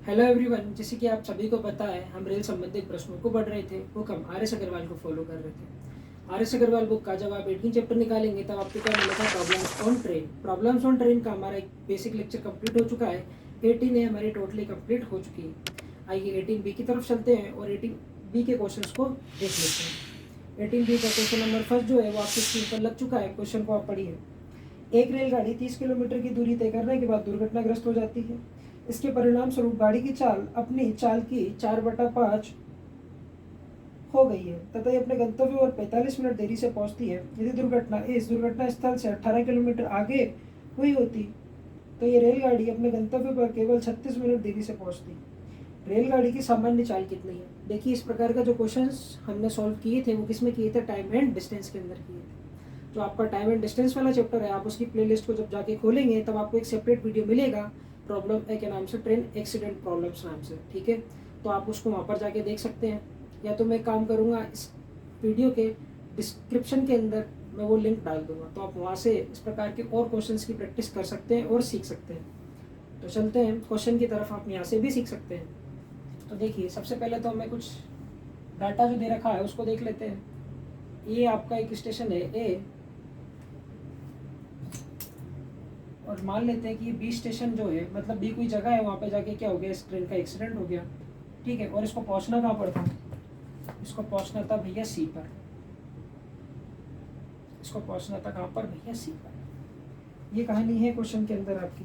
Hello everyone, जैसे कि आप सभी को पता है, हम रेल संबंधित प्रश्नों को पढ़ रहे थे। बुक हम आर एस अग्रवाल को फॉलो कर रहे थे। आर एस अग्रवाल बुक का जब आप 18 चैप्टर निकालेंगे तब आपको क्या मिलेगा? Problems on train. Problems on train का हमारा एक बेसिक लेक्चर कंप्लीट हो चुका है। 18 ए हमारी टोटली कंप्लीट हो चुकी है। आइए 18 बी की तरफ चलते हैं और 18 बी के क्वेश्चन को देख लेते हैं। 18 बी का क्वेश्चन नंबर फर्स्ट जो है वो आपकी स्क्रीन पर लग चुका है। क्वेश्चन को आप पढ़िए। एक रेलगाड़ी 30 किलोमीटर की दूरी तय करने के बाद दुर्घटनाग्रस्त हो जाती है। इसके परिणाम स्वरूप गाड़ी की चाल अपनी चाल की 4/5 हो गई है तथा ये अपने गंतव्य और 45 मिनट देरी से पहुंचती है। यदि दुर्घटना इस दुर्घटना स्थल से 18 किलोमीटर आगे हुई होती तो ये रेलगाड़ी अपने गंतव्य पर केवल 36 मिनट देरी से पहुंचती। रेलगाड़ी की सामान्य चाल कितनी है? देखिए, इस प्रकार का जो क्वेश्चंस हमने सॉल्व किए थे वो किसमें किए थे? टाइम एंड डिस्टेंस के अंदर किए थे। जो आपका टाइम एंड डिस्टेंस वाला चैप्टर है, आप उसकी प्लेलिस्ट को जब जाके खोलेंगे तब आपको एक सेपरेट वीडियो मिलेगा प्रॉब्लम ए के नाम से, ट्रेन एक्सीडेंट प्रॉब्लम्स नाम से। ठीक है, तो आप उसको वहाँ पर जाके देख सकते हैं, या तो मैं काम करूँगा इस वीडियो के डिस्क्रिप्शन के अंदर मैं वो लिंक डाल दूंगा, तो आप वहाँ से इस प्रकार के और क्वेश्चंस की प्रैक्टिस कर सकते हैं और सीख सकते हैं। तो चलते हैं क्वेश्चन की तरफ, आप यहाँ से भी सीख सकते हैं। तो देखिए, सबसे पहले तो हमें कुछ डाटा जो दे रखा है उसको देख लेते हैं। ये आपका एक स्टेशन है ए, और मान लेते हैं कि ये बी स्टेशन जो है, मतलब बी कोई जगह है, वहाँ पे जाके क्या हो गया? इस ट्रेन का एक्सीडेंट हो गया। ठीक है, और इसको पहुँचना कहाँ पर था? इसको पहुँचना था भैया सी पर। इसको पहुँचना था कहाँ पर भैया? सी पर। ये कहानी है क्वेश्चन के अंदर आपकी।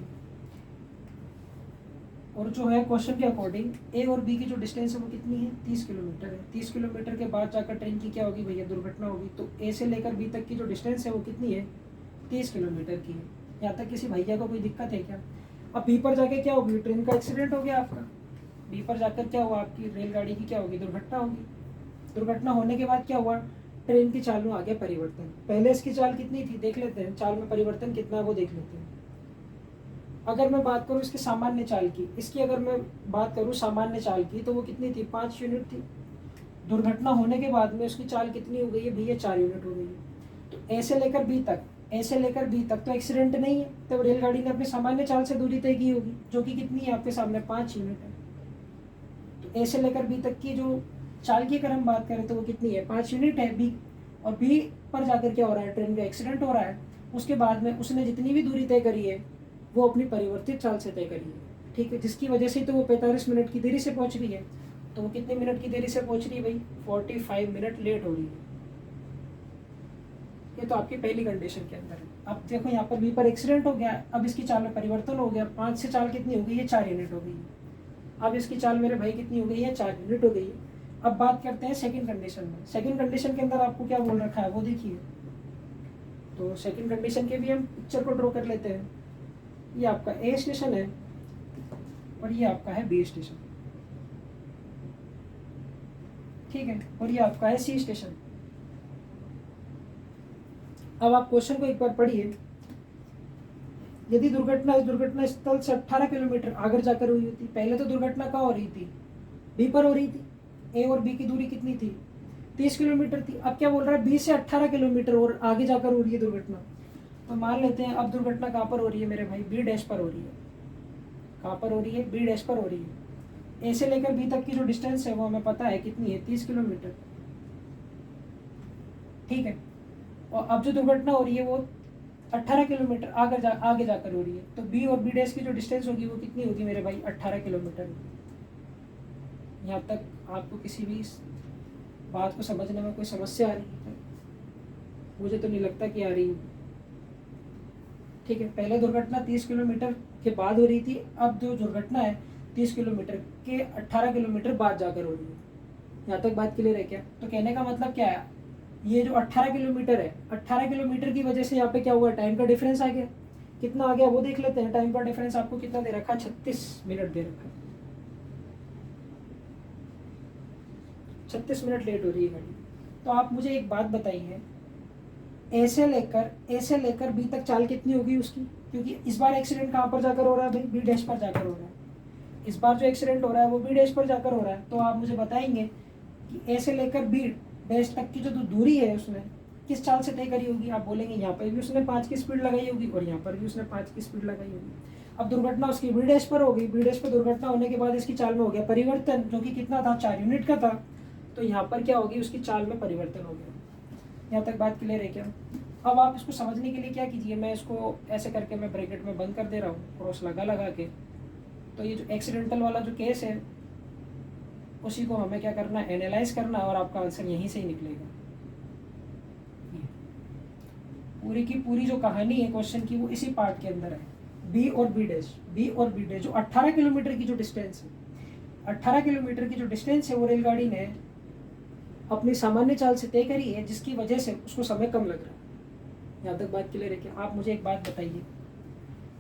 और जो है क्वेश्चन के अकॉर्डिंग ए और बी की जो डिस्टेंस है वो कितनी है? 30 किलोमीटर है। 30 किलोमीटर के बाद जाकर ट्रेन की क्या होगी भैया? दुर्घटना होगी। तो ए से लेकर बी तक की जो डिस्टेंस है वो कितनी है? 30 किलोमीटर की है। यहाँ तक किसी भैया को कोई दिक्कत है क्या? अब बी पर जाके क्या होगी? ट्रेन का एक्सीडेंट हो गया आपका। बी पर जाकर क्या हुआ? आपकी रेलगाड़ी की क्या होगी? दुर्घटना होगी। दुर्घटना होने के बाद क्या हुआ? ट्रेन की चाल में आ गया परिवर्तन। पहले इसकी चाल कितनी थी देख लेते हैं, चाल में परिवर्तन कितना है वो देख लेते हैं। अगर मैं बात करूँ इसकी सामान्य चाल की, इसकी अगर मैं बात करूँ सामान्य चाल की, तो वो कितनी थी? 5 यूनिट थी। दुर्घटना होने के बाद में उसकी चाल कितनी हो गई है भैया? 4 यूनिट हो गई है। तो ए से लेकर बी तक, ए से लेकर बी तक तो एक्सीडेंट नहीं है, तो रेलगाड़ी ने अपनी सामान्य चाल से दूरी तय की होगी, जो कि कितनी है आपके सामने? 5 यूनिट है। तो ए से लेकर बी तक की जो चाल की अगर हम बात करें तो वो कितनी है? 5 यूनिट है बी। और बी पर जाकर क्या हो रहा है? ट्रेन का एक्सीडेंट हो रहा है। उसके बाद में उसने जितनी भी दूरी तय करी है वो अपनी परिवर्तित चाल से तय करी है। ठीक है, जिसकी वजह से तो वो 45 मिनट की देरी से पहुंच रही है। तो वो कितने मिनट की देरी से पहुंच रही है भाई? 45 मिनट लेट हो रही है। ये तो आपकी पहली कंडीशन के अंदर है। अब देखो, यहाँ पर बी पर एक्सीडेंट हो गया, अब इसकी चाल में परिवर्तन हो गया। 5 से चाल कितनी हो गई है? 4 यूनिट हो गई है। अब इसकी चाल मेरे भाई कितनी हो गई है? 4 यूनिट हो गई है। अब बात करते हैं सेकंड कंडीशन में। सेकंड कंडीशन के अंदर आपको क्या बोल रखा है वो देखिए। तो सेकंड कंडीशन के भी हम पिक्चर को ड्रॉ कर लेते हैं। ये आपका ए स्टेशन है और ये आपका है बी स्टेशन। ठीक है, और ये आपका है सी स्टेशन। अब आप क्वेश्चन को एक बार पढ़िए। यदि दुर्घटना इस दुर्घटना स्थल से 18 किलोमीटर आगे जाकर हुई होती, पहले तो दुर्घटना कहाँ हो रही थी? बी पर हो रही थी। ए और बी की दूरी कितनी थी? 30 किलोमीटर थी। अब क्या बोल रहा है? बी से 18 किलोमीटर और आगे जाकर हो रही है दुर्घटना। तो मान लेते हैं अब दुर्घटना कहाँ पर हो रही है मेरे भाई? बी डैश पर हो रही है। कहाँ पर हो रही है? बी डैश पर हो रही है। ए से लेकर बी तक की जो डिस्टेंस है वो हमें पता है कितनी है? 30 किलोमीटर। ठीक है, और अब जो दुर्घटना हो रही है वो 18 किलोमीटर आगे जाकर हो रही है। तो बी और बी डैश की जो डिस्टेंस होगी वो कितनी होगी मेरे भाई? 18 किलोमीटर होगी। यहाँ तक आपको किसी भी बात को समझने में कोई समस्या आ रही है? मुझे तो नहीं लगता कि आ रही होगी। ठीक है, पहले दुर्घटना 30 किलोमीटर के बाद हो रही थी, अब जो दुर्घटना है 30 किलोमीटर के 18 किलोमीटर बाद जाकर हो रही है। यहाँ तक बात क्लियर है क्या? तो कहने का मतलब क्या है? ये जो 18 किलोमीटर है, 18 किलोमीटर की वजह से यहाँ पे क्या हुआ? टाइम का डिफरेंस आ गया। कितना आ गया वो देख लेते हैं। टाइम का डिफरेंस आपको कितना दे रखा है? 36 मिनट दे रखा है। 36 मिनट लेट हो रही है गाड़ी। तो आप मुझे एक बात बताइए, ए से लेकर बी तक चाल कितनी होगी उसकी? क्योंकि इस बार एक्सीडेंट कहाँ पर जाकर हो रहा है भाई? बी डैश पर जाकर हो रहा है। इस बार जो एक्सीडेंट हो रहा है वो बी डैश पर जाकर हो रहा है। तो आप मुझे बताएंगे कि ए से लेकर बी डैश तक की जो दूरी है उसने किस चाल से तय करी होगी? आप बोलेंगे यहाँ पर भी उसने 5 की स्पीड लगाई होगी और यहाँ पर भी उसने 5 की स्पीड लगाई होगी। अब दुर्घटना उसकी बी डैश पर होगी, बी डैश पर दुर्घटना होने के बाद इसकी चाल में हो गया परिवर्तन, जो कि कितना था 4 यूनिट का था, तो यहाँ पर क्या होगी उसकी चाल में परिवर्तन हो गया। यहाँ तक बात क्लियर है क्या? अब आप इसको समझने के लिए क्या कीजिए, मैं इसको ऐसे करके मैं ब्रैकेट में बंद कर दे रहा हूँ क्रॉस लगा के। तो ये जो एक्सीडेंटल वाला जो केस है उसी को हमें क्या करना है, एनालाइज करना है, और आपका आंसर यहीं से ही निकलेगा। पूरी की पूरी जो कहानी है क्वेश्चन की वो इसी पार्ट के अंदर है, बी और बी डैश जो 18 किलोमीटर की जो डिस्टेंस है, 18 किलोमीटर की जो डिस्टेंस है वो रेलगाड़ी ने अपनी सामान्य चाल से तय करी है, जिसकी वजह से उसको समय कम लग रहा है। यहाँ तक बात क्लियर है क्या? आप मुझे एक बात बताइए,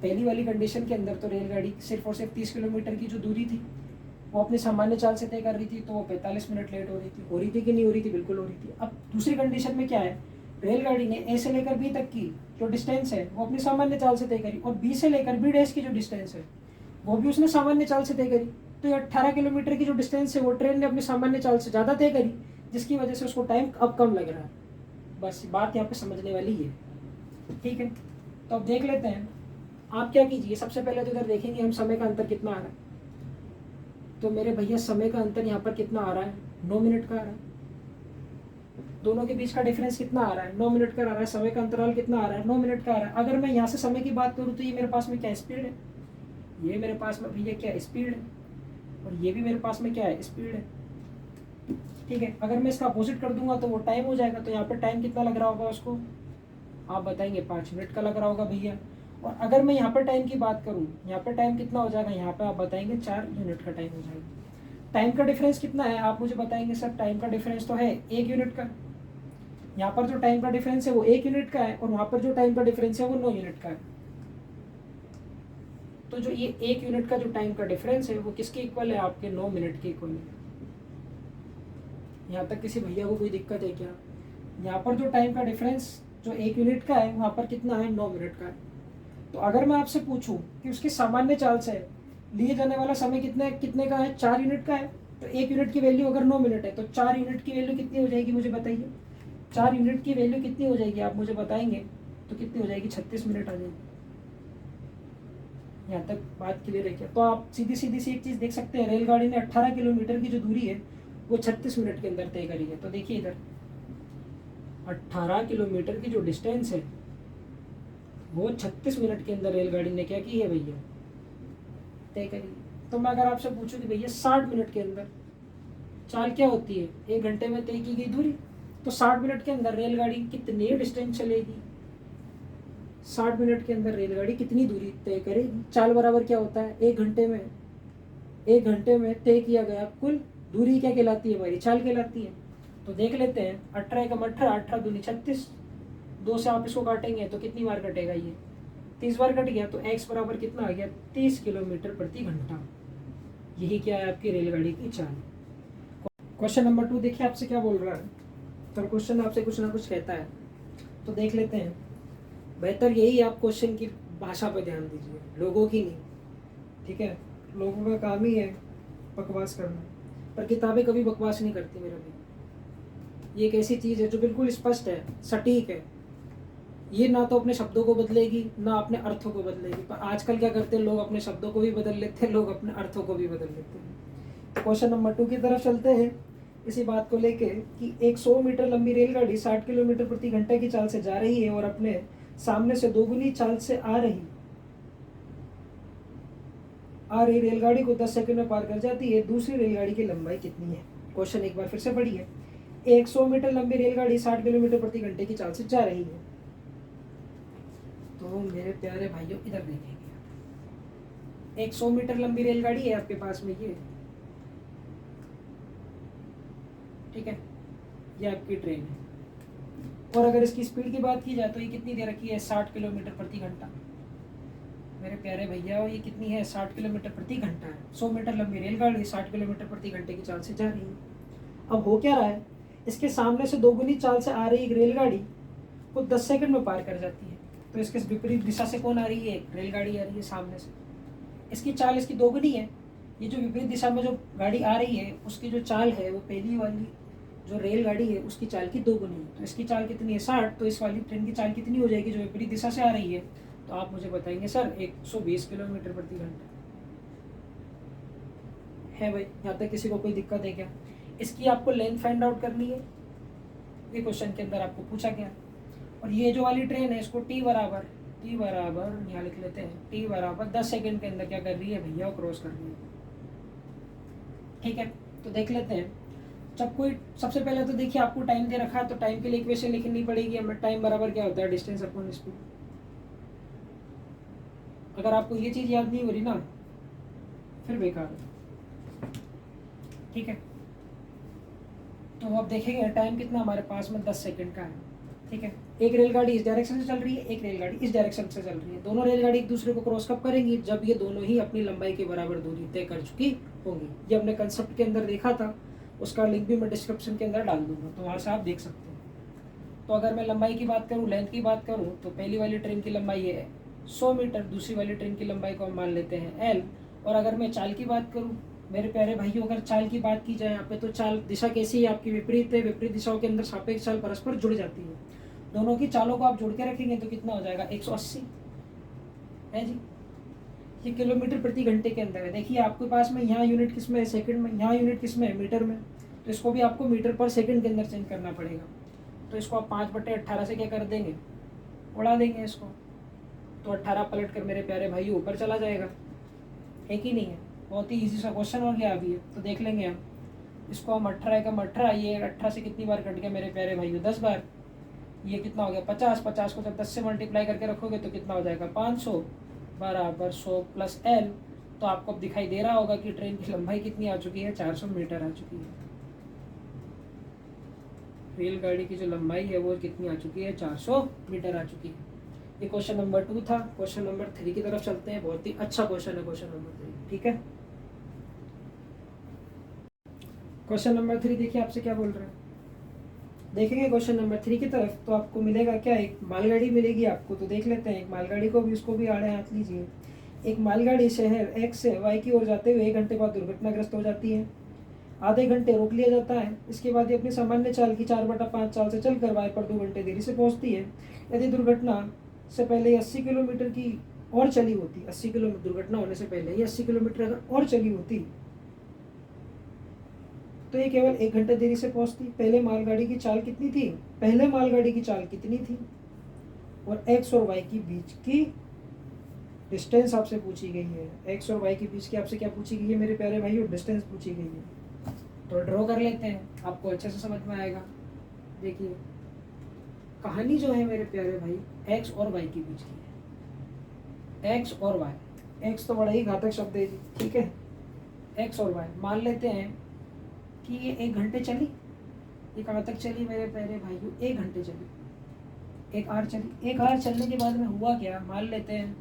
पहली वाली कंडीशन के अंदर तो रेलगाड़ी सिर्फ और सिर्फ 30 किलोमीटर की जो दूरी थी वो अपनी सामान्य चाल से तय कर रही थी, तो वो 45 मिनट लेट हो रही थी कि नहीं हो रही थी? बिल्कुल हो रही थी। अब दूसरी कंडीशन में क्या है, रेलगाड़ी ने ए से लेकर बी तक की जो डिस्टेंस है वो अपनी सामान्य चाल से तय करी, और बी से लेकर बी डैश की जो डिस्टेंस है वो भी उसने सामान्य चाल से तय करी। तो ये 18 किलोमीटर की जो डिस्टेंस है वो ट्रेन ने अपनी सामान्य चाल से ज़्यादा तय करी, जिसकी वजह से उसको टाइम अब कम लग रहा है। बस बात यहाँ पे समझने वाली है, ठीक है? तो अब देख लेते हैं। आप क्या कीजिए, सबसे पहले तो इधर देखेंगे हम समय का अंतर कितना आ रहा है। तो मेरे भैया समय का अंतर यहाँ पर कितना आ रहा है, 9 मिनट का आ रहा है। दोनों के बीच का डिफरेंस कितना आ रहा है, 9 मिनट का आ रहा है। समय का अंतराल कितना आ रहा है, 9 मिनट का आ रहा है। अगर मैं यहाँ से समय की बात करूँ तो ये मेरे पास में क्या स्पीड है, ये मेरे पास में भैया क्या स्पीड है, और ये भी मेरे पास में क्या है, स्पीड है, ठीक है? अगर मैं इसका अपोजिट कर दूंगा तो वो टाइम हो जाएगा। तो यहाँ पर टाइम कितना लग रहा होगा उसको, आप बताएंगे 5 मिनट का लग रहा होगा भैया। और अगर मैं यहाँ पर टाइम की बात करूँ, यहाँ पर टाइम कितना हो जाएगा, यहाँ पर आप बताएंगे 4 यूनिट का टाइम हो जाएगा। टाइम का डिफरेंस कितना है, आप मुझे बताएंगे सर टाइम का डिफरेंस तो है 1 यूनिट का। यहाँ पर जो टाइम का डिफरेंस है वो 1 यूनिट का है, और वहाँ पर जो टाइम का डिफरेंस है वो 9 यूनिट का है। तो जो ये 1 यूनिट का जो टाइम का डिफरेंस है वो किसके इक्वल है, आपके 9 मिनट के इक्वल है। यहाँ तक किसी भैया को कोई दिक्कत है क्या? यहाँ पर जो टाइम का डिफरेंस जो 1 यूनिट का है वहाँ पर कितना है, 9 मिनट का है। तो अगर मैं आपसे पूछूं कि उसकी सामान्य चाल से लिए जाने वाला समय कितने का है, 4 यूनिट का है, तो 1 यूनिट की वैल्यू अगर 9 मिनट है तो 4 यूनिट की वैल्यू कितनी हो जाएगी, मुझे बताइए। 4 यूनिट की वैल्यू कितनी हो जाएगी, आप मुझे बताएंगे तो कितनी हो जाएगी, 36 मिनट आ जाएगी। यहाँ तक बात क्लियर है क्या? तो आप सीधी सी एक चीज़ देख सकते हैं, रेलगाड़ी ने 18 किलोमीटर की जो दूरी है वो 36 मिनट के अंदर तय करी है। तो देखिए इधर 18 किलोमीटर की जो डिस्टेंस है वो 36 मिनट के अंदर रेलगाड़ी ने क्या की है भैया, तय करी। तो मैं अगर आपसे पूछूं कि भैया 60 मिनट के अंदर चाल क्या होती है, 1 घंटे में तय की गई दूरी, तो 60 मिनट के अंदर रेलगाड़ी कितनी डिस्टेंस चलेगी, 60 मिनट के अंदर रेलगाड़ी कितनी दूरी तय करेगी। चाल बराबर क्या होता है, 1 घंटे में, 1 घंटे में तय किया गया कुल दूरी क्या कहलाती है, हमारी चाल कहलाती है। तो देख लेते हैं, 18 एकम 18, 18 दूनी 36, 2 से आप इसको काटेंगे तो कितनी बार कटेगा, ये 30 बार कट गया। तो x बराबर कितना आ गया, 30 किलोमीटर प्रति घंटा। यही क्या है आपकी रेलगाड़ी की चाल। क्वेश्चन नंबर 2 देखिए आपसे क्या बोल रहा है। तो क्वेश्चन आपसे कुछ ना कुछ कहता है, तो देख लेते हैं। बेहतर यही आप क्वेश्चन की भाषा पर ध्यान दीजिए, लोगों की नहीं, ठीक है? लोगों का काम ही है बकवास करना, पर किताबें कभी बकवास नहीं करती मेरा भी। ये एक ऐसी चीज़ है जो बिल्कुल स्पष्ट है, सटीक है। ये ना तो अपने शब्दों को बदलेगी ना अपने अर्थों को बदलेगी। पर आजकल क्या करते हैं लोग, अपने शब्दों को भी बदल लेते हैं, लोग अपने अर्थों को भी बदल लेते हैं। तो क्वेश्चन नंबर 2 की तरफ चलते हैं, इसी बात को लेके कि एक 100 मीटर लंबी रेलगाड़ी 60 किलोमीटर प्रति घंटे की चाल से जा रही है और अपने सामने से दोगुनी चाल से आ रही रेलगाड़ी को 10 सेकंड में पार कर जाती है। दूसरी रेलगाड़ी की लंबाई कितनी है। क्वेश्चन एक बार फिर से पढ़िए। एक 100 मीटर लंबी रेलगाड़ी 60 किलोमीटर प्रति घंटे की चाल से जा रही है। तो मेरे प्यारे भाइयों इधर देखेंगे, एक 100 मीटर लंबी रेलगाड़ी है आपके पास में, ये ठीक है, ये आपकी ट्रेन है। और अगर इसकी स्पीड की बात की जाए तो ये कितनी दे रखी है, 60 किलोमीटर प्रति घंटा। मेरे प्यारे भैया ये कितनी है, 60 किलोमीटर प्रति घंटा है। 100 मीटर लंबी रेलगाड़ी 60 किलोमीटर प्रति घंटे की चाल से जा रही है। अब हो क्या रहा है, इसके सामने से दोगुनी चाल से आ रही एक रेलगाड़ी को 10 सेकंड में पार कर जाती है। तो इसके विपरीत दिशा से कौन आ रही है, एक रेलगाड़ी आ रही है सामने से। इसकी चाल इसकी दोगुनी है। ये जो विपरीत दिशा में जो गाड़ी आ रही है उसकी जो चाल है वो पहली वाली जो रेलगाड़ी है उसकी चाल की दोगुनी है। तो इसकी चाल कितनी है, 60। तो इस वाली ट्रेन की चाल कितनी हो जाएगी, जो विपरीत दिशा से आ रही है, तो आप मुझे बताएंगे सर 120 किलोमीटर प्रति घंटा है भाई। यहाँ तक किसी को कोई दिक्कत है क्या? इसकी आपको लेंथ फाइंड आउट करनी है, ये क्वेश्चन के अंदर आपको पूछा गया। और ये जो वाली ट्रेन है इसको टी बराबर यहाँ लिख लेते हैं, टी बराबर 10 सेकंड के अंदर क्या कर रही है भैया, क्रॉस कर रही है। ठीक है, तो देख लेते हैं। जब कोई सबसे पहले तो देखिए आपको टाइम दे रखा है, तो टाइम के लिए इक्वेशन लिखनी पड़ेगी हमें। टाइम बराबर क्या होता है, डिस्टेंस अपॉन स्पीड। अगर आपको ये चीज़ याद नहीं हो रही ना, फिर बेकार है। ठीक है, तो अब देखेंगे टाइम कितना हमारे पास में 10 सेकंड का है। ठीक है, एक रेलगाड़ी इस डायरेक्शन से चल रही है, एक रेलगाड़ी इस डायरेक्शन से चल रही है। दोनों रेलगाड़ी एक दूसरे को क्रॉस कब करेंगी, जब ये दोनों ही अपनी लंबाई के बराबर दूरी तय कर चुकी होंगी। ये हमने कंसेप्ट के अंदर देखा था, उसका लिंक भी मैं डिस्क्रिप्शन के अंदर डाल दूंगा, तो वहाँ से आप देख सकते हैं। तो अगर मैं लंबाई की बात करूँ, लेंथ की बात करूँ, तो पहली वाली ट्रेन की लंबाई है 100 मीटर, दूसरी वाली ट्रेन की लंबाई को हम मान लेते हैं L। और अगर मैं चाल की बात करूँ मेरे प्यारे भाइयों, अगर चाल की बात की जाए यहाँ पे, तो चाल दिशा कैसी है आपकी, विपरीत है। विपरीत दिशाओं के अंदर सापेक्ष चाल परस्पर जुड़ जाती है। दोनों की चालों को आप जोड़ के रखेंगे तो कितना हो जाएगा, 180 है जी। ये किलोमीटर प्रति घंटे के अंदर है। देखिए आपके पास में यहाँ यूनिट किस में है, सेकंड में, यहाँ यूनिट किस में है, मीटर में। तो इसको भी आपको मीटर पर सेकंड के अंदर चेंज करना पड़ेगा। तो इसको आप 5/18 से क्या कर देंगे, उड़ा देंगे इसको। तो 18 पलट कर मेरे प्यारे भाई ऊपर चला जाएगा, है कि नहीं है। बहुत ही ईजी सा क्वेश्चन हो गया अभी। तो देख लेंगे हम इसको, हम 18 एकम 18, ये 18 से कितनी बार कट गया मेरे प्यारे भाइयों, 10 बार। ये कितना हो गया 50, 50 को जब 10 से मल्टीप्लाई करके रखोगे तो कितना हो जाएगा 500 बराबर 100 प्लस L। तो आपको अब दिखाई दे रहा होगा कि ट्रेन की लंबाई कितनी आ चुकी है, 400 मीटर आ चुकी है। रेलगाड़ी की जो लंबाई है वो कितनी आ चुकी है, 400 मीटर आ चुकी है। ये क्वेश्चन नंबर 2 था। क्वेश्चन नंबर 3 की तरफ चलते हैं। बहुत ही अच्छा क्वेश्चन है क्वेश्चन नंबर 3। ठीक है, क्वेश्चन नंबर 3 देखिए आपसे क्या बोल रहे हैं। देखेंगे क्वेश्चन नंबर 3 की तरफ, तो आपको मिलेगा क्या, एक मालगाड़ी मिलेगी आपको। तो देख लेते हैं, एक मालगाड़ी को भी, उसको भी आड़े हाथ लीजिए। एक मालगाड़ी शहर X से Y की ओर जाते हुए 1 घंटे बाद दुर्घटनाग्रस्त हो जाती है। आधे घंटे रोक लिया जाता है। इसके बाद ये अपनी सामान्य चाल की 4/5 चाल से चलकर Y पर 2 घंटे देरी से पहुंचती है। यदि दुर्घटना से पहले 80 किलोमीटर की और चली होती, 80 किलोमीटर दुर्घटना होने से पहले ये 80 किलोमीटर अगर और चली होती तो ये केवल 1 घंटे देरी से पहुंचती। पहले मालगाड़ी की चाल कितनी थी, पहले मालगाड़ी की चाल कितनी थी, और X और Y की बीच की डिस्टेंस आपसे पूछी गई है। X और Y के बीच की आपसे क्या पूछी गई है मेरे प्यारे भाइयों, डिस्टेंस पूछी गई है। तो ड्रॉ कर लेते हैं, आपको अच्छे से समझ में आएगा। देखिए कहानी जो है मेरे प्यारे भाई X और Y के बीच की है। X और Y, X तो बड़ा ही घातक शब्द है जी। ठीक है, X और Y मान लेते हैं कि ये 1 घंटे चली। ये कहाँ तक चली मेरे प्यारे भाइयों, 1 घंटे चली। 1 आवर चली। 1 आवर चलने के बाद में हुआ क्या, मान लेते हैं,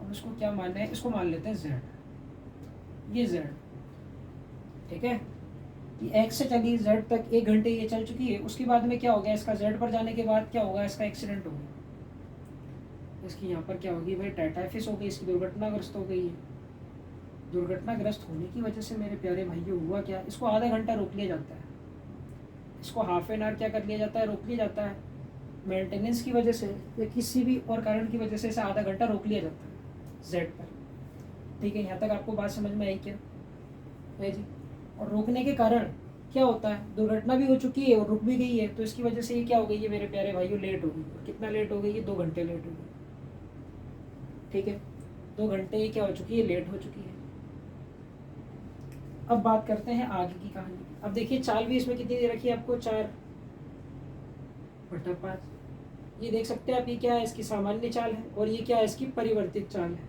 अब इसको क्या मानना है, इसको मान लेते हैं Z। ये Z, ठीक है, ये X से चली Z तक 1 घंटे ये चल चुकी है। उसके बाद में क्या हो गया, इसका Z पर जाने के बाद क्या होगा, इसका एक्सीडेंट हो गया। इसकी यहाँ पर क्या होगी भाई, टाइफाइड हो गई, इसकी दुर्घटनाग्रस्त हो गई है। दुर्घटनाग्रस्त होने की वजह से मेरे प्यारे भाइयों हुआ क्या, इसको आधा घंटा रोक लिया जाता है। इसको हाफ एन आवर क्या कर लिया जाता है, रोक लिया जाता है। मेंटेनेंस की वजह से या किसी भी और कारण की वजह से इसे आधा घंटा रोक लिया जाता है जेड पर। ठीक है, यहाँ तक आपको बात समझ में आई क्या है जी। और रोकने के कारण क्या होता है, दुर्घटना भी हो चुकी है और रुक भी गई है, तो इसकी वजह से ये क्या हो गई है मेरे प्यारे भाइयों, लेट हो गई। कितना लेट हो गई है, 2 घंटे लेट हो गई। ठीक है, 2 घंटे ये क्या हो चुकी है, लेट हो चुकी है। अब बात करते हैं आगे की कहानी। अब देखिए चाल भी इसमें कितनी दे रखी है आपको, 4/5। ये देख सकते हैं आप, ये क्या है, इसकी सामान्य चाल है, और ये क्या है, इसकी परिवर्तित चाल है।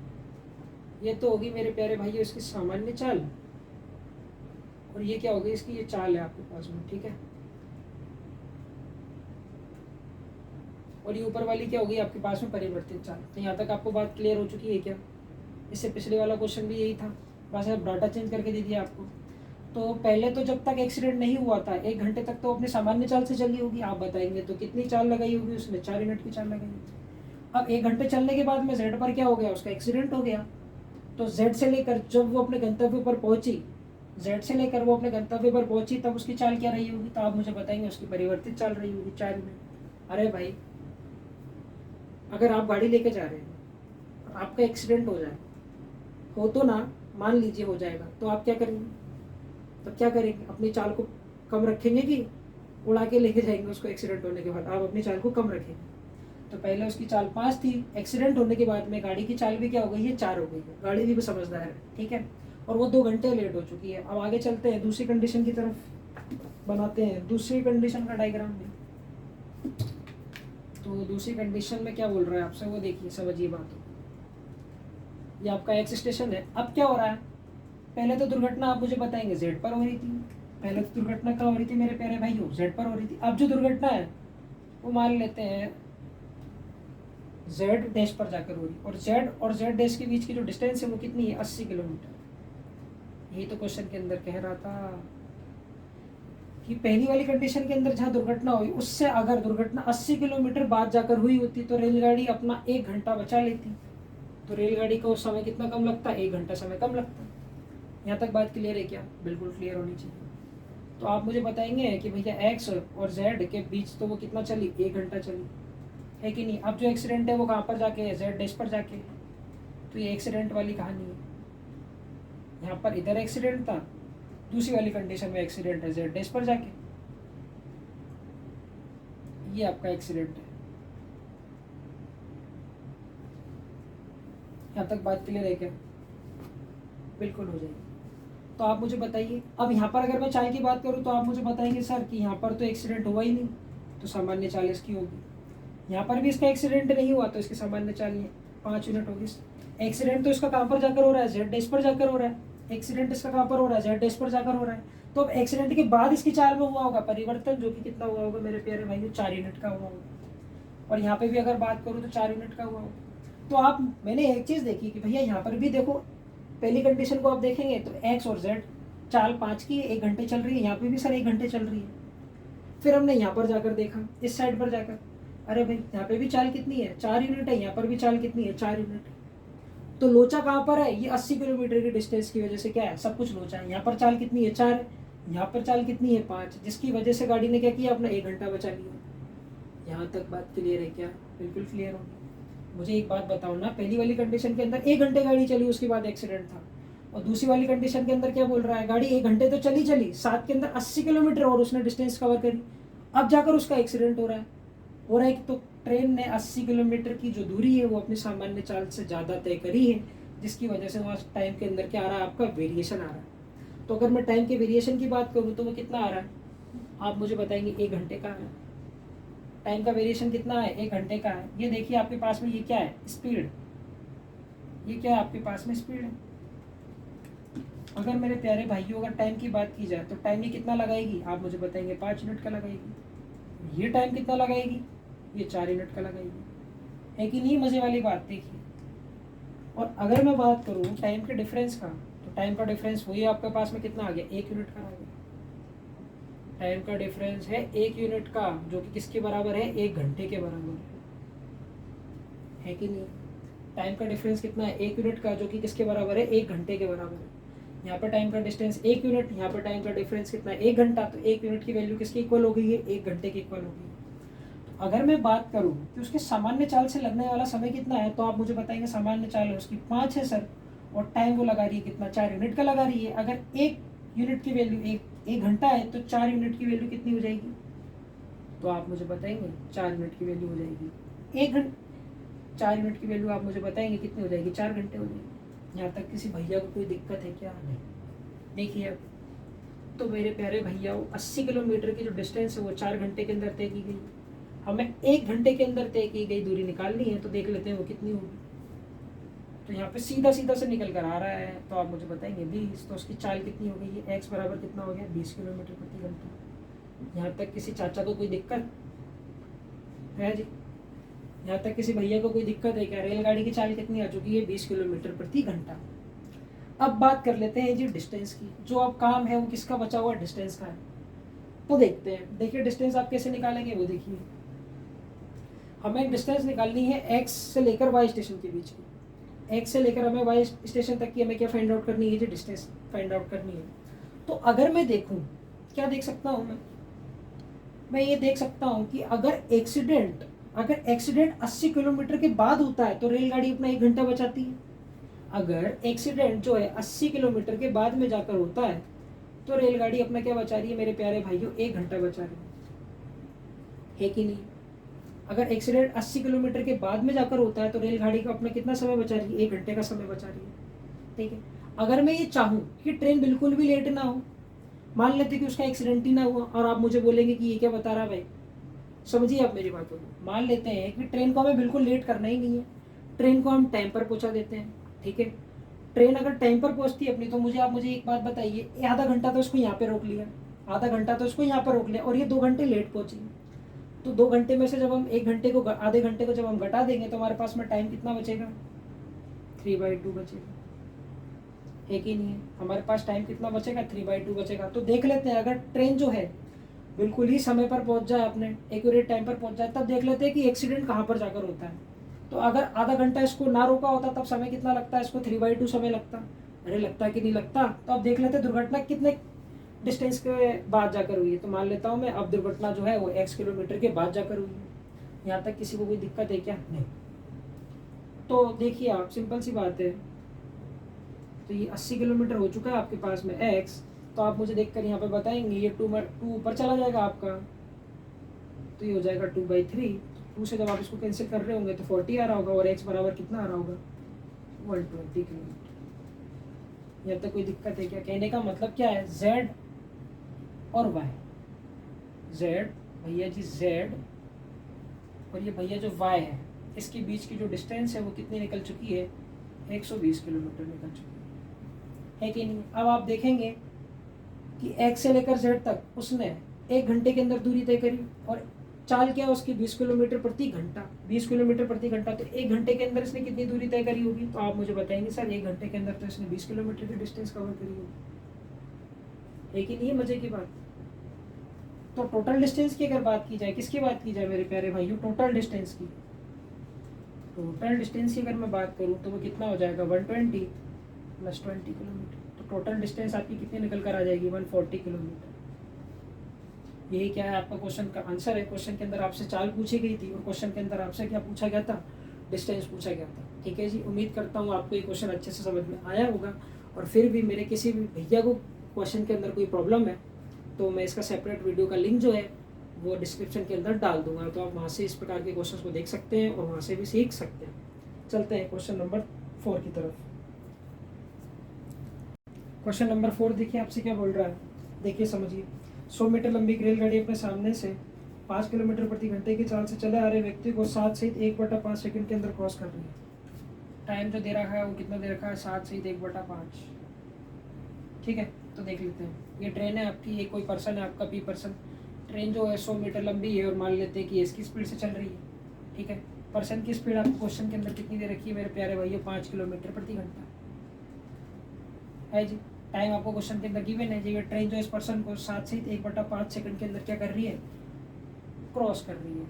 ये तो होगी मेरे प्यारे भाइयों इसकी सामान्य चाल, और ये क्या होगी, इसकी ये चाल है आपके पास में। ठीक है, और ये ऊपर वाली क्या होगी आपके पास में, परिवर्तित चाल। तो यहाँ तक आपको बात क्लियर हो चुकी है क्या। इससे पिछले वाला क्वेश्चन भी यही था, बस अब डाटा चेंज करके दे दिया आपको। तो पहले तो जब तक एक्सीडेंट नहीं हुआ था 1 घंटे तक तो अपनी सामान्य चाल से चली होगी। आप बताएंगे तो कितनी चाल लगाई होगी उसने, 4 यूनिट की चाल लगाई होगी। अब 1 घंटे चलने के बाद में जेड पर क्या हो गया, उसका एक्सीडेंट हो गया। तो जेड से लेकर जब वो अपने गंतव्य पर पहुंची, जेड से लेकर वो अपने गंतव्य पर पहुंची, तब उसकी चाल क्या रही होगी, तो आप मुझे बताएंगे उसकी परिवर्तित चाल रही होगी 4 यूनिट। अरे भाई, अगर आप गाड़ी लेके जा रहे हैं और आपका एक्सीडेंट हो जाए, हो तो ना, मान लीजिए हो जाएगा, तो आप क्या करेंगे? तब क्या करेंगे? अपनी चाल को कम रखेंगे कि उड़ा के लेके जाएंगे उसको? एक्सीडेंट होने के बाद आप अपनी चाल को कम रखेंगे। तो पहले उसकी चाल 5 थी, एक्सीडेंट होने के बाद में गाड़ी की चाल भी क्या हो गई है? 4 हो गई है। गाड़ी भी समझदार है, ठीक है, और वो 2 घंटे लेट हो चुकी है। अब आगे चलते हैं दूसरी कंडीशन की तरफ, बनाते हैं दूसरी कंडीशन का डायग्राम में। तो दूसरी कंडीशन में क्या बोल रहा है आपसे, वो देखिए, समझिए बात। ये आपका एक्स स्टेशन है। अब क्या हो रहा है? पहले तो दुर्घटना आप मुझे बताएंगे जेड पर हो रही थी। पहले तो दुर्घटना कहाँ हो रही थी मेरे प्यारे भाइयों? जेड पर हो रही थी। अब जो दुर्घटना है वो मान लेते हैं जेड डैश पर जाकर हो रही, और जेड डैश के बीच की जो डिस्टेंस है वो कितनी है? 80 किलोमीटर। यही तो क्वेश्चन के अंदर कह रहा था कि पहली वाली कंडीशन के अंदर जहाँ दुर्घटना हुई उससे अगर दुर्घटना 80 किलोमीटर बाद जाकर हुई होती तो रेलगाड़ी अपना 1 घंटा बचा लेती। तो रेलगाड़ी को उस समय कितना कम लगता? 1 घंटा समय कम लगता। यहाँ तक बात क्लियर है क्या? बिल्कुल क्लियर होनी चाहिए। तो आप मुझे बताएंगे कि भैया एक्स और जेड के बीच तो वो कितना चली? 1 घंटा चली, है कि नहीं? अब जो एक्सीडेंट है वो कहाँ पर जाके है? जेड डैश पर जाके। तो ये एक्सीडेंट वाली कहानी है। यहाँ पर इधर एक्सीडेंट था, दूसरी वाली कंडीशन में एक्सीडेंट है जेड डैश पर जाके। ये आपका एक्सीडेंट है। यहाँ तक बात क्लियर है क्या? बिल्कुल हो जाएगी। तो आप मुझे बताइए, अब यहाँ पर अगर मैं चाल की बात करूँ तो आप मुझे बताएंगे सर कि यहाँ पर तो एक्सीडेंट हुआ ही नहीं, तो सामान्य चाल इसकी होगी। यहाँ पर भी इसका एक्सीडेंट नहीं हुआ तो इसकी सामान्य चाल नहीं है, 5 यूनिट होगी। एक्सीडेंट तो इसका कहाँ पर जाकर हो रहा है? जेड डैश पर जाकर हो रहा है। एक्सीडेंट इसका कहाँ पर हो रहा है? जेड डैश पर जाकर हो रहा है। तो अब एक्सीडेंट के बाद इसकी चाल में हुआ होगा परिवर्तन, जो कि कितना हुआ होगा मेरे प्यारे भाई? 4 यूनिट का हुआ होगा। और यहाँ पे भी अगर बात करूँ तो 4 यूनिट का हुआ होगा। तो आप, मैंने एक चीज़ देखी कि भैया यहाँ पर भी देखो, पहली कंडीशन को आप देखेंगे तो एक्स और जेड चाल 5 की 1 घंटे चल रही है, यहाँ पे भी सर 1 घंटे चल रही है। फिर हमने यहाँ पर जाकर देखा, इस साइड पर जाकर, अरे भाई यहाँ पे भी चाल कितनी है? 4 यूनिट है। यहाँ पर भी चाल कितनी है? 4 यूनिट। तो लोचा कहाँ पर है? ये 80 किलोमीटर की डिस्टेंस की वजह से क्या है? सब कुछ लोचा है। यहाँ पर चाल कितनी है? 4 है। यहाँ पर चाल कितनी है? 5, जिसकी वजह से गाड़ी ने क्या किया? अपना 1 घंटा बचा लिया। यहाँ तक बात क्लियर है क्या? बिल्कुल क्लियर हो। मुझे एक बात बताओ ना, पहली वाली कंडीशन के अंदर 1 घंटे गाड़ी चली, उसके बाद एक्सीडेंट था, और दूसरी वाली कंडीशन के अंदर क्या बोल रहा है? गाड़ी 1 घंटे तो चली 7 के अंदर 80 किलोमीटर और उसने डिस्टेंस कवर करी, अब जाकर उसका एक्सीडेंट हो रहा है। तो ट्रेन ने 80 किलोमीटर की जो दूरी है वो अपनी सामान्य चाल से ज़्यादा तय करी है, जिसकी वजह से वहाँ टाइम के अंदर क्या आ रहा है? आपका वेरिएशन आ रहा है। तो अगर मैं टाइम के वेरिएशन की बात करूँ तो वो कितना आ रहा है? आप मुझे बताएंगे। 1 घंटे का है। टाइम का वेरिएशन कितना है? 1 घंटे का है। ये देखिए आपके पास में ये क्या है? स्पीड। ये क्या है आपके पास में? स्पीड है। अगर मेरे प्यारे भाइयों अगर टाइम की बात की जाए तो टाइम ये कितना लगाएगी? आप मुझे बताएंगे। 5 यूनिट का लगाएगी। ये टाइम कितना लगाएगी? ये 4 यूनिट का लगाएगी। है कि नहीं मज़े वाली बात? देखिए, और अगर मैं बात करूँ टाइम के डिफरेंस का, तो टाइम का डिफरेंस वही आपके पास में कितना आ गया? 1 यूनिट का आ गया। टाइम का डिफरेंस है 1 यूनिट का, जो कि किसके बराबर है? 1 घंटे के बराबर है कि नहीं? टाइम का डिफरेंस कितना है? 1 यूनिट का, जो कि किसके बराबर है? 1 घंटे के बराबर है। यहाँ पर टाइम का डिस्टेंस 1 यूनिट, यहाँ पर टाइम का डिफरेंस कितना है? 1 घंटा। तो 1 यूनिट की वैल्यू किसकी इक्वल हो गई है? 1 घंटे की इक्वल हो गई है। तो अगर मैं बात करूँ कि उसके सामान्य चाल से लगने वाला समय कितना है, तो आप मुझे बताएंगे सामान्य चाल है उसकी 5 है सर, और टाइम वो लगा रही है कितना? 4 यूनिट का लगा रही है। अगर 1 यूनिट की वैल्यू 1 घंटा है तो 4 यूनिट की वैल्यू कितनी हो जाएगी? तो आप मुझे बताएंगे 4 यूनिट की वैल्यू हो जाएगी 1 घंटे। 4 यूनिट की वैल्यू आप मुझे बताएंगे कितनी हो जाएगी? 4 घंटे हो जाएगी। यहाँ तक किसी भैया को कोई दिक्कत है क्या? नहीं। देखिए अब तो मेरे प्यारे भैया 80 किलोमीटर की जो डिस्टेंस है वो 4 घंटे के अंदर तय की गई। हमें 1 घंटे के अंदर तय की गई दूरी निकालनी है, तो देख लेते हैं वो कितनी होगी। तो यहाँ पे सीधा सीधा से निकल कर आ रहा है, तो आप मुझे बताएंगे 20। तो उसकी चाल कितनी हो गई है? एक्स बराबर कितना हो गया? 20 किलोमीटर प्रति घंटा। यहाँ तक किसी चाचा को कोई दिक्कत है जी? यहाँ तक किसी भैया को कोई दिक्कत है क्या? रेलगाड़ी की चाल कितनी आ चुकी है? 20 किलोमीटर प्रति घंटा। अब बात कर लेते हैं जी डिस्टेंस की। जो अब काम है वो किसका बचा हुआ? डिस्टेंस का है। तो देखते हैं। देखिए डिस्टेंस आप कैसे निकालेंगे वो देखिए। हमें एक डिस्टेंस निकालनी है एक्स से लेकर वाई स्टेशन के बीच की। एक्स से लेकर हमें वाई स्टेशन तक की हमें क्या फाइंड आउट करनी है? जी डिस्टेंस फाइंड आउट करनी है। तो अगर मैं देखूं, क्या देख सकता हूं मैं ये देख सकता हूं कि अगर अगर एक्सीडेंट 80 किलोमीटर के बाद होता है तो रेलगाड़ी अपना 1 घंटा बचाती है। अगर एक्सीडेंट जो है 80 किलोमीटर के बाद में जाकर होता है तो रेलगाड़ी अपना क्या बचा रही है मेरे प्यारे भाइयों, 1 घंटा बचा रही है कि नहीं। अगर एक्सीडेंट 80 किलोमीटर के बाद में जाकर होता है तो रेलगाड़ी का अपना कितना समय बचा रही है, 1 घंटे का समय बचा रही है। ठीक है, अगर मैं ये चाहूँ कि ट्रेन बिल्कुल भी लेट ना हो, मान लेते कि उसका एक्सीडेंट ही ना हुआ, और आप मुझे बोलेंगे कि ये क्या बता रहा है भाई, समझिए आप मेरी बातों को। मान लेते हैं कि ट्रेन को हमें बिल्कुल लेट करना ही नहीं है, ट्रेन को हम टाइम पर पहुंचा देते हैं। ठीक है, ट्रेन अगर टाइम पर पहुंचती है अपनी, तो मुझे एक बात बताइए, आधा घंटा तो इसको यहाँ पे रोक लिया, आधा घंटा तो इसको यहाँ पर रोक लिया, और ये 2 घंटे लेट पहुंची, तो 2 घंटे में से जब हम 1 घंटे को, आधे घंटे को जब हम घटा देंगे तो हमारे पास में टाइम कितना बचेगा, 3/2 बचेगा, है कि नहीं है। हमारे पास टाइम कितना बचेगा, 3/2 बचेगा। तो देख लेते हैं, अगर ट्रेन जो है बिल्कुल ही समय पर पहुंच जाए, अपने एक्यूरेट टाइम पर पहुंच जाए, तब देख लेते हैं कि एक्सीडेंट कहाँ पर जाकर होता है। तो अगर आधा घंटा इसको ना रोका होता तब समय कितना लगता है, इसको 3/2 समय लगता। अरे लगता है कि नहीं लगता। तो अब देख लेते हैं दुर्घटना कितने डिस्टेंस के बाद जाकर हुई है। तो मान लेता हूँ मैं, अब दुर्घटना जो है वो x किलोमीटर के बाद जाकर हुई है। यहाँ तक किसी को कोई दिक्कत है क्या? नहीं। तो देखिए आप, सिंपल सी बात है, तो ये 80 किलोमीटर हो चुका है आपके पास में x, तो आप मुझे देखकर यहाँ पे बताएंगे, ये 2 ऊपर चला जाएगा आपका, तो ये हो जाएगा 2/3। 2 से जब आप इसको कैंसिल कर रहे होंगे तो 40 आ रहा होगा, और x बराबर कितना आ रहा होगा, 120 किलोमीटर। यहाँ तक कोई दिक्कत है क्या? कहने का मतलब क्या है, z और y, z भैया जी z, और ये भैया जो y है, इसके बीच की जो डिस्टेंस है वो कितनी निकल चुकी है, 120 किलोमीटर निकल चुकी है कि नहीं। अब आप देखेंगे कि x से लेकर z तक उसने 1 घंटे के अंदर दूरी तय करी, और चाल क्या उसकी 20 किलोमीटर प्रति घंटा, 20 किलोमीटर प्रति घंटा, तो 1 घंटे के अंदर इसने कितनी दूरी तय करी होगी। तो आप मुझे बताएंगे सर 1 घंटे के अंदर तो इसने 20 किलोमीटर की डिस्टेंस कवर करी होगी, है कि नहीं। मजे की बात। तो टोटल डिस्टेंस की अगर बात की जाए, किसकी बात की जाए मेरे प्यारे भाइयों, टोटल डिस्टेंस की, टोटल डिस्टेंस की अगर मैं बात करूँ तो वो कितना हो जाएगा, 120 + 20 किलोमीटर। तो टोटल डिस्टेंस आपकी कितनी निकल कर आ जाएगी, 140 किलोमीटर। यही क्या है आपका क्वेश्चन का आंसर है। क्वेश्चन के अंदर आपसे चाल पूछी गई थी, और क्वेश्चन के अंदर आपसे क्या पूछा गया था, डिस्टेंस पूछा गया था। ठीक है जी, उम्मीद करता हूँ आपको ये क्वेश्चन अच्छे से समझ में आया होगा। और फिर भी मेरे किसी भी भैया को क्वेश्चन के अंदर कोई प्रॉब्लम है तो मैं इसका सेपरेट वीडियो का लिंक जो है वो डिस्क्रिप्शन के अंदर डाल दूंगा, तो आप वहाँ से इस प्रकार के क्वेश्चन को देख सकते हैं और वहाँ से भी सीख सकते हैं। चलते हैं क्वेश्चन नंबर 4 की तरफ। क्वेश्चन नंबर 4 देखिए आपसे क्या बोल रहा है, देखिए समझिए। 100 मीटर लंबी एक रेलगाड़ी अपने सामने से 5 किलोमीटर प्रति घंटे की चाल से चले आ रहे व्यक्ति को 7 सहित 1/5 सेकंड के अंदर क्रॉस कर रही है। टाइम जो दे रखा है वो कितना दे रखा है, 7 सहित 1/5। ठीक है, तो देख लेते हैं। ये ट्रेन है आपकी, ये कोई पर्सन है आपका P पर्सन। ट्रेन जो है 100 मीटर लंबी है, और मान लेते हैं कि इसकी स्पीड से चल रही है। ठीक है, पर्सन की स्पीड आपको क्वेश्चन के अंदर कितनी दे रखी है मेरे प्यारे भैया, 5 किलोमीटर प्रति घंटा है जी। टाइम आपको क्वेश्चन के अंदर गिवन है जी। ये ट्रेन जो इस पर्सन को 7 से 1/5 सेकंड के अंदर क्या कर रही है, क्रॉस कर रही है।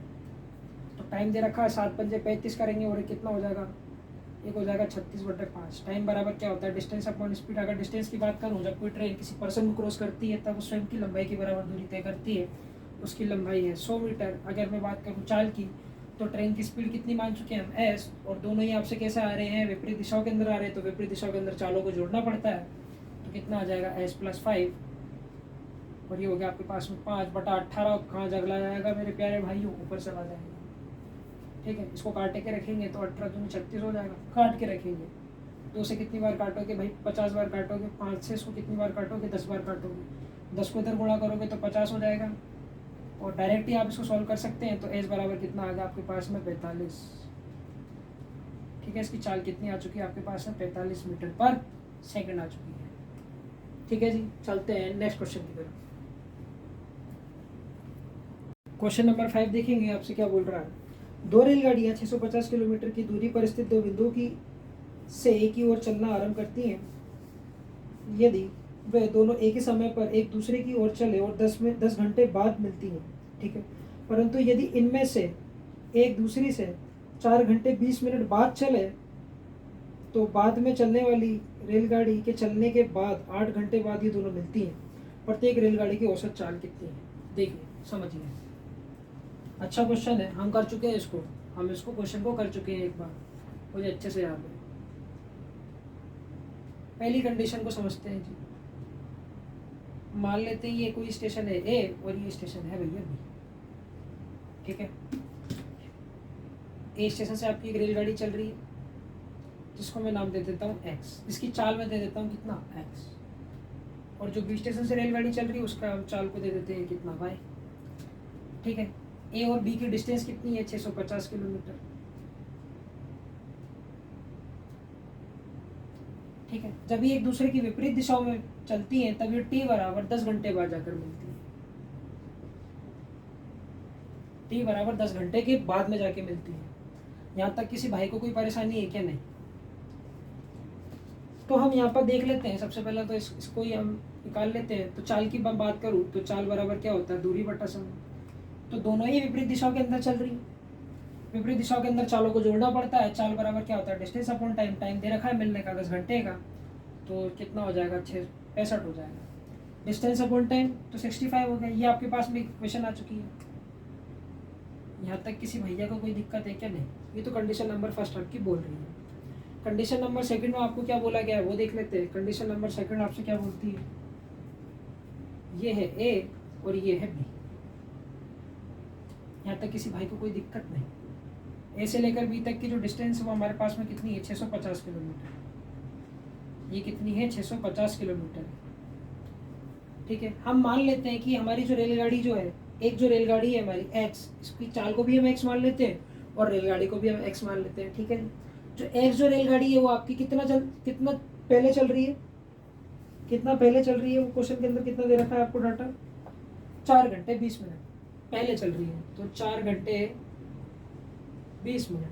तो टाइम दे रखा है 7 × 5 = 35 करेंगे, और कितना हो जाएगा, एक हो जाएगा 36/5। टाइम बराबर क्या होता है, डिस्टेंस अपॉन स्पीड। अगर डिस्टेंस की बात करूँ, जब कोई ट्रेन किसी पर्सन को क्रॉस करती है तब उस स्वयं की लंबाई के बराबर दूरी तय करती है, उसकी लंबाई है 100 मीटर। अगर मैं बात करूँ चाल की, तो ट्रेन की स्पीड कितनी मान चुके हैं हम, s, और दोनों ही आपसे कैसे आ रहे हैं, विपरीत दिशाओं के अंदर आ रहे हैं, तो विपरीत दिशाओं के अंदर चालों को जोड़ना पड़ता है। तो कितना आ जाएगा, s + 5, और ये हो गया आपके पास में 5/18। कहाँ जगला जाएगा मेरे प्यारे भाइयों, ऊपर चला जाएगा। ठीक है, इसको काटे के रखेंगे तो 18 दूनी 36 हो जाएगा। काट के रखेंगे, 2 से कितनी बार काटोगे भाई, 50 बार काटोगे। 5 से इसको कितनी बार काटोगे, 10 बार काटोगे। 10 को इधर गुणा करोगे तो 50 हो जाएगा, और डायरेक्ट ही आप इसको सॉल्व कर सकते हैं। तो एस बराबर कितना आ गया आपके पास में, 45। ठीक है, इसकी चाल कितनी आ चुकी है आपके पास में, 45 मीटर पर सेकंड आ चुकी है। ठीक है जी, चलते हैं नेक्स्ट क्वेश्चन की तरफ। क्वेश्चन नंबर 5 देखेंगे आपसे क्या बोल रहा है। 2 रेलगाड़ियाँ 650 किलोमीटर की दूरी पर स्थित 2 बिंदुओं की से एक ही ओर चलना आरंभ करती हैं। यदि वे दोनों एक ही समय पर एक दूसरे की ओर चले और 10 घंटे बाद मिलती हैं, ठीक है, परंतु यदि इनमें से एक दूसरी से 4 घंटे 20 मिनट बाद चले, तो बाद में चलने वाली रेलगाड़ी के चलने के बाद 8 घंटे बाद ये दोनों मिलती हैं। प्रत्येक रेलगाड़ी की औसत चाल कितनी है, देखिए समझिए। अच्छा क्वेश्चन है, हम कर चुके हैं इसको, हम इसको क्वेश्चन को कर चुके हैं एक बार, मुझे अच्छे से याद है। पहली कंडीशन को समझते हैं जी। मान लेते हैं ये कोई स्टेशन है ए और ये स्टेशन है भैया बी, ठीक है। ए स्टेशन से आपकी एक रेलगाड़ी चल रही है जिसको मैं नाम दे देता हूँ एक्स, इसकी चाल में दे देता हूँ कितना एक्स, और जो बी स्टेशन से रेलगाड़ी चल रही है उसका हम चाल को दे देते हैं कितना वाई, ठीक है। ए और बी की डिस्टेंस कितनी है 650 किलोमीटर, ठीक है। जब ये एक दूसरे की विपरीत दिशाओं में चलती हैं तब ये टी बराबर 10 घंटे बाद जाकर मिलती है, टी बराबर 10 घंटे के बाद में जाके मिलती है। यहाँ तक किसी भाई को कोई परेशानी है क्या? नहीं। तो हम यहाँ पर देख लेते हैं, सबसे पहले तो इसको ही हम निकाल लेते हैं। तो चाल की बात करूँ तो चाल बराबर क्या होता है, दूरी बटा समय। तो दोनों ही विपरीत दिशाओं के अंदर चल रही है, विपरीत दिशाओं के अंदर चालों को जोड़ना पड़ता है। चाल बराबर क्या होता है, डिस्टेंस अपॉन टाइम, टाइम दे रखा है मिलने का 10 घंटे का, तो कितना हो जाएगा 65 हो जाएगा। डिस्टेंस अपॉन टाइम तो 65 हो गया। ये आपके पास में इक्वेशन आ चुकी है। यहाँ तक किसी भैया को कोई दिक्कत है क्या? नहीं। ये तो कंडीशन नंबर फर्स्ट आपकी बोल रही है। कंडीशन नंबर सेकंड में आपको क्या बोला गया है वो देख लेते हैं। कंडीशन नंबर सेकंड आपसे क्या बोलती है, ये है ए और ये है बी। यहाँ तक किसी भाई को कोई दिक्कत नहीं। ए से लेकर बी तक की जो डिस्टेंस है वो हमारे पास में कितनी है, 650 किलोमीटर। ये कितनी है, 650 किलोमीटर, ठीक है। हम मान लेते हैं कि हमारी जो रेलगाड़ी जो है, एक जो रेलगाड़ी है हमारी एक्स, इसकी चाल को भी हम एक्स मान लेते हैं और रेलगाड़ी को भी हम एक्स मान लेते हैं, ठीक है। जो एक्स जो रेलगाड़ी है वो आपकी कितना पहले चल रही है, कितना पहले चल रही है, वो क्वेश्चन के अंदर कितना दे रखा है आपको डाटा, 4 घंटे 20 मिनट पहले चल रही है। तो 4 घंटे 20 मिनट,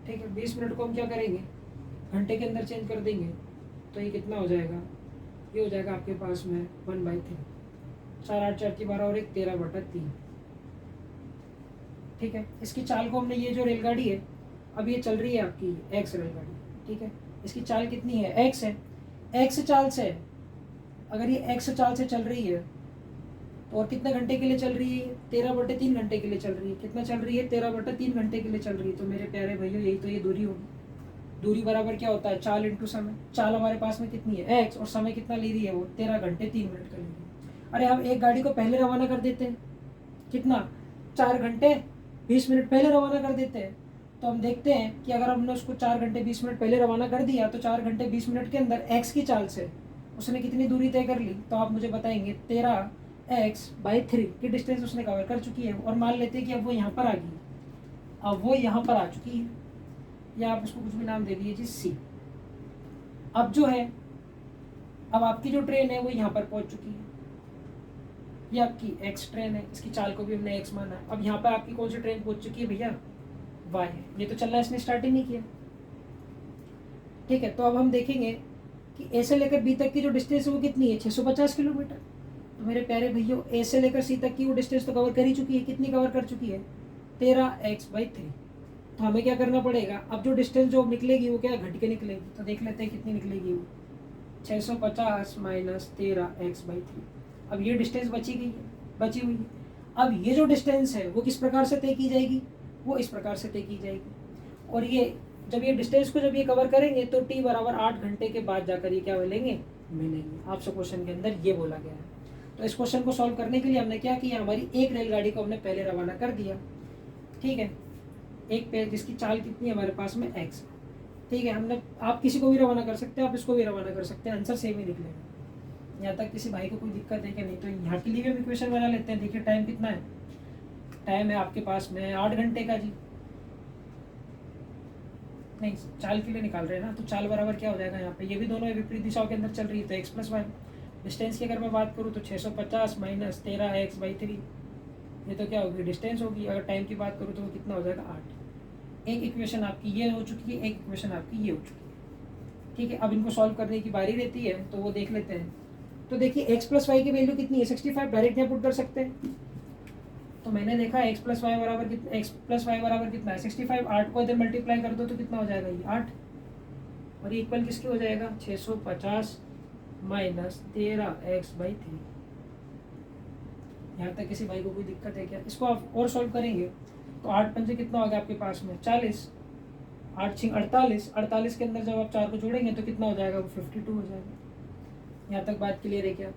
ठीक है। 20 मिनट को हम क्या करेंगे, घंटे के अंदर चेंज कर देंगे, तो ये कितना हो जाएगा, ये हो जाएगा आपके पास में 1/3। 4 8 4 की 12 और 1 13/3, ठीक है। इसकी चाल को हमने, ये जो रेलगाड़ी है अब ये चल रही है आपकी एक्स रेलगाड़ी, ठीक है। इसकी चाल कितनी है, एक्स है। एक्स चाल से, अगर ये एक्स चाल से चल रही है तो और कितने घंटे के लिए चल रही है, 13/3 घंटे के लिए चल रही है। कितना चल रही है, 13/3 घंटे के लिए चल रही है। तो मेरे प्यारे भैया यही तो ये दूरी होगी। दूरी बराबर क्या होता है, चाल इंटू समय। चाल हमारे पास में कितनी है एक्स, और समय कितना ले रही है वो 13 घंटे 3 मिनट का ले रही है। अरे हम एक गाड़ी को पहले रवाना कर देते हैं, कितना, 4 घंटे 20 मिनट पहले रवाना कर देते हैं। तो हम देखते हैं कि अगर हमने उसको 4 घंटे 20 मिनट पहले रवाना कर दिया तो 4 घंटे 20 मिनट के अंदर एक्स की चाल से उसने कितनी दूरी तय कर ली, तो आप मुझे बताएंगे 13x/3 की डिस्टेंस उसने कवर कर चुकी है। और मान लेते हैं कि अब वो यहाँ पर आ गई, अब वो यहाँ पर आ चुकी है, या आप उसको कुछ भी नाम दे दीजिए जी सी। अब जो है, अब आपकी जो ट्रेन है वो यहाँ पर पहुँच चुकी है, ये आपकी एक्स ट्रेन है, इसकी चाल को भी हमने एक्स माना है। अब यहाँ पर आपकी कौन सी ट्रेन पहुँच चुकी है भैया, वाई है। ये तो चलना इसने स्टार्ट ही नहीं किया, ठीक है। तो अब हम देखेंगे कि ए से लेकर बी तक की जो डिस्टेंस है वो कितनी है, 650 किलोमीटर। तो मेरे प्यारे भैया ए से लेकर सी तक की वो डिस्टेंस तो कवर कर ही चुकी है। कितनी कवर कर चुकी है, 13x/3। तो हमें क्या करना पड़ेगा, अब जो डिस्टेंस जो निकलेगी वो क्या घट के निकलेगी। तो देख लेते हैं कितनी निकलेगी वो, 650 - 13x/3। अब ये डिस्टेंस बची हुई है। अब ये जो डिस्टेंस है वो किस प्रकार से तय की जाएगी, वो इस प्रकार से तय की जाएगी। और ये जब ये डिस्टेंस को जब ये कवर करेंगे तो t बराबर 8 घंटे के बाद जाकर ये क्या मिलेंगे, आपसे क्वेश्चन के अंदर ये बोला गया है। तो इस क्वेश्चन को सॉल्व करने के लिए हमने क्या किया, हमारी एक रेलगाड़ी को हमने पहले रवाना कर दिया, ठीक है। एक पे जिसकी चाल कितनी है हमारे पास में x, ठीक है। हमने, आप किसी को भी रवाना कर सकते हैं, आप इसको भी रवाना कर सकते हैं, आंसर सेम ही निकलेगा। यहाँ तक किसी भाई को कोई दिक्कत है कि नहीं। तो यहाँ के लिए भी हम इक्वेशन बना लेते हैं। देखिए टाइम कितना है, टाइम है आपके पास में 8 घंटे का जी, नहीं चाल के लिए निकाल रहे हैं ना। तो चाल बराबर क्या हो जाएगा, यहाँ पे ये भी दोनों विपरीत दिशाओं के अंदर चल रही है तो x+y। डिस्टेंस की अगर मैं बात करूँ तो 650 - 13x/3, ये तो क्या होगी, डिस्टेंस होगी। अगर टाइम की बात करूँ तो वो कितना हो जाएगा, 8। एक इक्वेशन आपकी ये हो चुकी है, एक इक्वेशन आपकी ये हो चुकी है, ठीक है। अब इनको सॉल्व करने की बारी रहती है तो वो देख लेते हैं। तो देखिए x+y की वैल्यू कितनी है, 65। डायरेक्ट यहाँ पुट कर सकते हैं। तो मैंने देखा x+y बराबर कितना है, 65। 8 को इधर मल्टीप्लाई कर दो तो कितना हो जाएगा, ये 8। और ये इक्वल किसके हो जाएगा, 650 - 13x/3। यहाँ तक किसी भाई को कोई दिक्कत है क्या? इसको आप और सॉल्व करेंगे तो 8 पंजे कितना हो गया आपके पास में 40, 8 छिंग 48, 48 के अंदर जब आप 4 को जोड़ेंगे तो कितना हो जाएगा? वो 52 हो जाएगा। यहाँ तक बात क्लियर है क्या?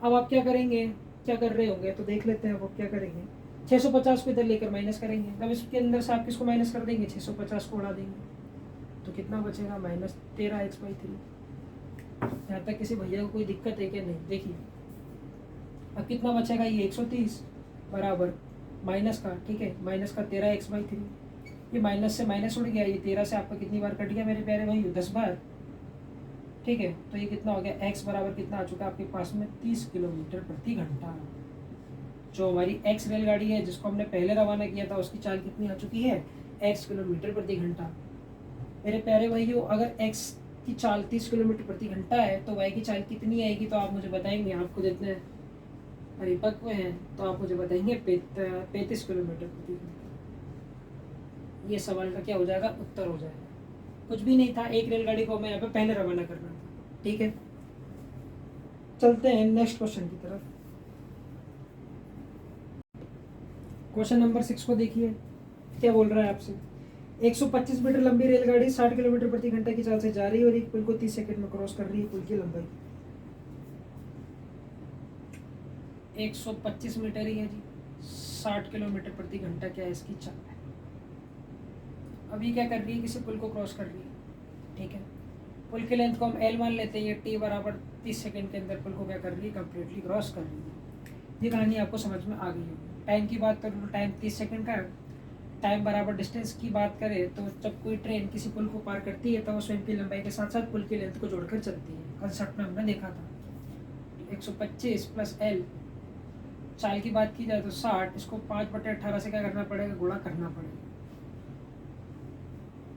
अब आप क्या करेंगे, क्या कर रहे होंगे तो देख लेते हैं। अब आप क्या करेंगे, 650 को इधर लेकर माइनस करेंगे। तब इसके अंदर से आप किसको माइनस कर देंगे? 650 को उड़ा देंगे तो कितना बचेगा? -13x/3। यहाँ तक किसी भैया को कोई दिक्कत है क्या? नहीं। देखिए अब कितना बचेगा, ये 130 बराबर माइनस का, ठीक है, माइनस का 13x/3। ये माइनस से माइनस उड़ गया, ये 13 से आपका कितनी बार कट गया मेरे प्यारे भाई? 10 बार, ठीक है। तो ये कितना हो गया? x बराबर कितना आ चुका है आपके पास में? 30 किलोमीटर प्रति घंटा। जो हमारी x रेलगाड़ी है जिसको हमने पहले रवाना किया था उसकी चाल कितनी आ चुकी है? x किलोमीटर प्रति घंटा। मेरे प्यारे भाइयों, अगर x की चाल 30 किलोमीटर प्रति घंटा है तो y की चाल कितनी आएगी? तो आप मुझे बताएंगे। आपको जितने परिपक्व हैं तो आप मुझे बताएंगे 35 किलोमीटर प्रति घंटा। ये सवाल का क्या हो जाएगा? उत्तर हो जाएगा। कुछ भी नहीं था, एक रेलगाड़ी को हमें यहाँ पे पहले रवाना करना था, ठीक है। चलते हैं नेक्स्ट क्वेश्चन की तरफ। क्वेश्चन नंबर 6 को देखिए, क्या बोल रहा है आपसे। 125 मीटर लंबी रेलगाड़ी 60 किलोमीटर प्रति घंटा की चाल से जा रही है और एक पुल को 30 सेकंड में क्रॉस कर रही है। पुल की लंबाई 125 मीटर ही है जी, 60 किलोमीटर प्रति घंटा क्या है इसकी चाल है। अभी क्या कर रही है? किसी पुल को क्रॉस कर रही है, ठीक है। पुल की लेंथ को हम L मान लेते हैं। ये T बराबर 30 सेकंड के अंदर पुल को क्या कर रही है? कंप्लीटली क्रॉस कर रही है। ये कहानी आपको समझ में आ गई होगी। टाइम की बात करूँ तो टाइम 30 सेकंड का। टाइम बराबर डिस्टेंस की बात करें तो जब कोई ट्रेन किसी पुल को पार करती है तो वो स्वयं की लंबाई के साथ साथ पुल की लेंथ को जोड़कर चलती है। कंसेप्ट में हमने देखा था 125 प्लस L। चाल की बात की जाए तो 60, इसको 5/18 से क्या करना पड़ेगा? गुणा करना पड़ेगा,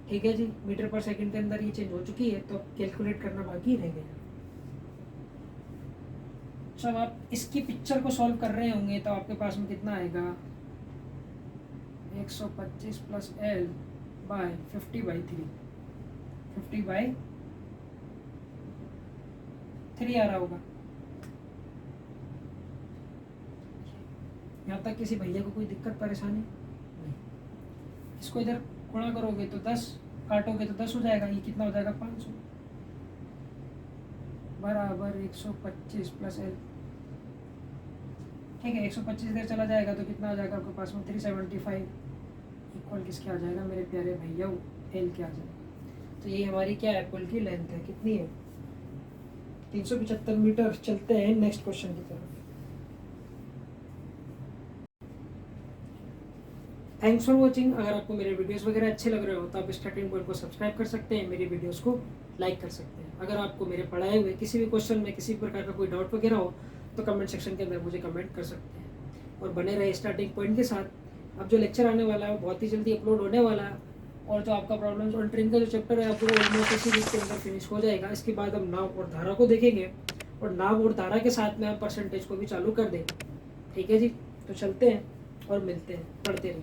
ठीक है जी। मीटर पर सेकंड के अंदर ये चेंज हो चुकी है तो कैलकुलेट करना बाकी रह गया। जब आप इसकी पिक्चर को सॉल्व कर रहे होंगे तो आपके पास में कितना आएगा? 125 प्लस L बाय 50/3, 50/3 आ रहा होगा। यहाँ तक किसी भैया को कोई दिक्कत परेशानी नहीं। इसको इधर गुणा करोगे तो 10, काटोगे तो 10 हो जाएगा। ये कितना हो जाएगा? 500 बराबर 125 प्लस L, ठीक है। 125 इधर चला जाएगा तो कितना आ जाएगा आपके पास में? 375 इक्वल किसके आ जाएगा मेरे प्यारे भैया? L के आ जाएगा। तो ये हमारी क्या है? पुल की लेंथ है। कितनी है? 375 मीटर। चलते हैं नेक्स्ट क्वेश्चन की तरफ। Thanks for watching. अगर आपको मेरे वीडियोस वगैरह अच्छे लग रहे हो तो आप स्टार्टिंग पॉइंट को सब्सक्राइब कर सकते हैं, मेरी वीडियोस को लाइक कर सकते हैं। अगर आपको मेरे पढ़ाए हुए किसी भी क्वेश्चन में किसी प्रकार का कोई डाउट वगैरह हो तो कमेंट सेक्शन के अंदर मुझे कमेंट कर सकते हैं। और बने रहे स्टार्टिंग पॉइंट के साथ। अब जो लेक्चर आने वाला है वो बहुत ही जल्दी अपलोड होने वाला है। और जो आपका प्रॉब्लम्स ऑन ट्रेन का जो चैप्टर है आपको ऑलमोस्ट इसी वीक के अंदर फिनिश हो जाएगा। इसके बाद हम नाव और धारा को देखेंगे और नाव और धारा के साथ में हम परसेंटेज को भी चालू कर देंगे, ठीक है जी। तो चलते हैं और मिलते हैं, पढ़ते रहिए।